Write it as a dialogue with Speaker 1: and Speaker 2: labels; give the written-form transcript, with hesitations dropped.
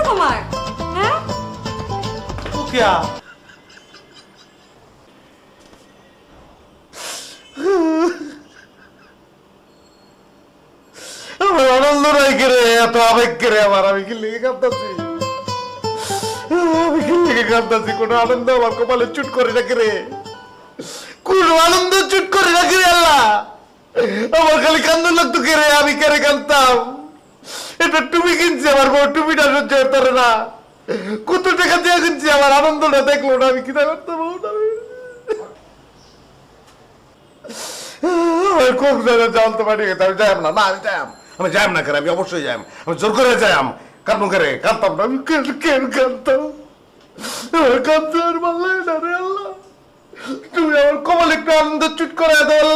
Speaker 1: তোমার? হ্যাঁ,
Speaker 2: ও কিয়া আমার আনন্দ নাই করে এত আবেগ করে আমার আমি কি লেগে কাঁদতাছি আমি কি লেগে কাঁদতাছি কোনো আনন্দ আমার কপালে চুট করে না করে কোন আনন্দ চুট করে না করে আল্লাহ আমার খালি কান্দন লাগতো কেরে আমি কেরে কান্দতাম এটা টুপি কিনছি আমার বউ টুপিটা সহ্য করতে পারে না কত টাকা দিয়ে কিনছি আমার আনন্দটা দেখলো না আমি কি করতাম কোন জায়গায় যাও তো পারি আমি যাইম না না আমি যাইম না করে আমি অবশ্যই যাইম আমি জোর করে যাইম কান্দু করে কান্দতাম না আমি কেন কান্দতাম কান্দতে আর ভালো লাগে না রে আল্লাহ তুমি আমার কপালে একটু আনন্দ চুট করে দেওয়া